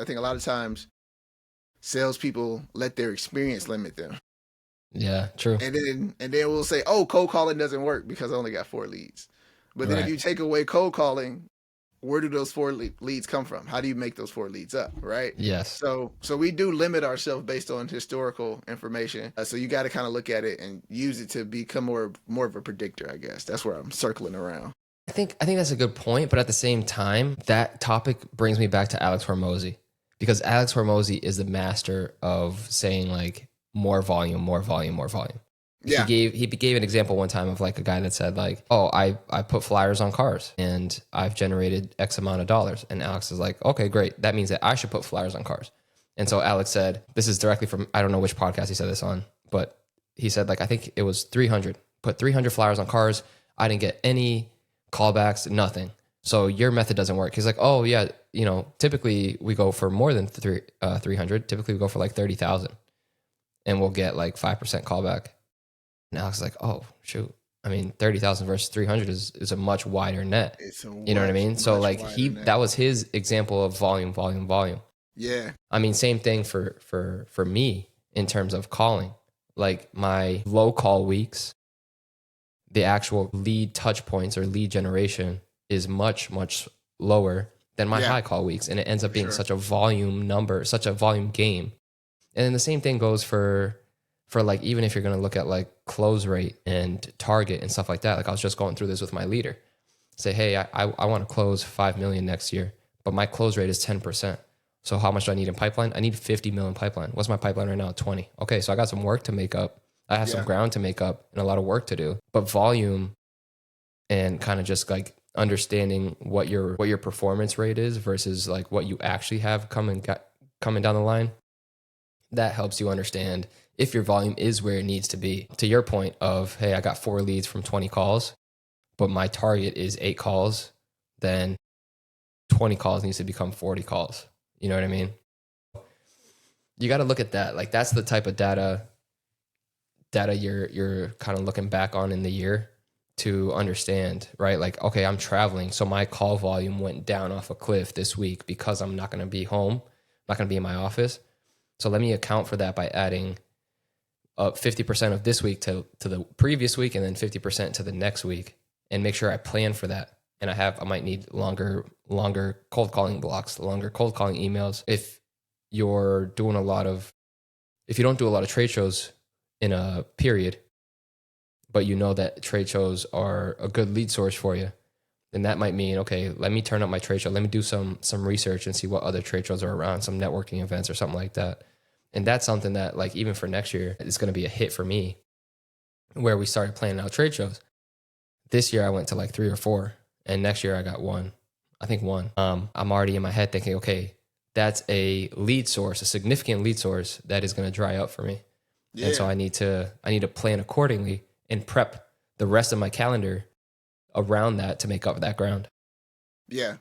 I think a lot of times salespeople let their experience limit them. Yeah, true. And then we'll say, oh, cold calling doesn't work because I only got 4 leads. But then if Right. you take away cold calling, where do those leads come from? How do you make those 4 leads up, right? Yes. So we do limit ourselves based on historical information. So you got to kind of look at it and use it to become more of a predictor, I guess. That's where I'm circling around. I think that's a good point, but at the same time, that topic brings me back to Alex Hormozy, because Alex Hormozy is the master of saying like more volume, more volume, more volume. Yeah. He gave an example one time of like a guy that said like, "Oh, I put flyers on cars and I've generated X amount of dollars." And Alex is like, "Okay, great. That means that I should put flyers on cars." And so Alex said, this is directly from, I don't know which podcast he said this on, but he said like, I think it was 300. Put 300 flyers on cars. I didn't get any callbacks, nothing. So your method doesn't work. He's like, "Oh yeah, typically we go for more than 300. Typically we go for like 30,000 and we'll get like 5% callback." And Alex is like, "Oh shoot. I mean, 30,000 versus 300 is a much wider net." You know what I mean? So like that was his example of volume, volume, volume. Yeah. I mean, same thing for me in terms of calling. Like my low call weeks, the actual lead touch points or lead generation is much, much lower than my high call weeks. And it ends up being such a volume number, such a volume game. And then the same thing goes for like, even if you're going to look at like close rate and target and stuff like that. Like I was just going through this with my leader. Say, hey, I want to close 5 million next year, but my close rate is 10%. So how much do I need in pipeline? I need 50 million pipeline. What's my pipeline right now? 20. Okay, so I got some work to make up. I have some ground to make up and a lot of work to do. But volume and kind of just like understanding what your performance rate is versus like what you actually have coming down the line, that helps you understand if your volume is where it needs to be. To your point of, hey, I got 4 leads from 20 calls, but my target is 8 calls, then 20 calls needs to become 40 calls. You know what I mean? You got to look at that. Like that's the type of data you're kind of looking back on in the year to understand, right? Like, okay, I'm traveling, so my call volume went down off a cliff this week because I'm not going to be home, I'm not going to be in my office. So let me account for that by adding up 50% of this week to the previous week and then 50% to the next week, and make sure I plan for that. And I might need longer cold calling blocks, longer cold calling emails. If you don't do a lot of trade shows in a period, but you know that trade shows are a good lead source for you, then that might mean, okay, let me turn up my trade show. Let me do some research and see what other trade shows are around, some networking events or something like that. And that's something that like even for next year, it's going to be a hit for me, where we started planning out trade shows. This year I went to like 3 or 4, and next year I got 1. I think 1. I'm already in my head thinking, okay, that's a lead source, a significant lead source that is going to dry up for me. Yeah. And so I need to plan accordingly and prep the rest of my calendar around that to make up that ground. Yeah.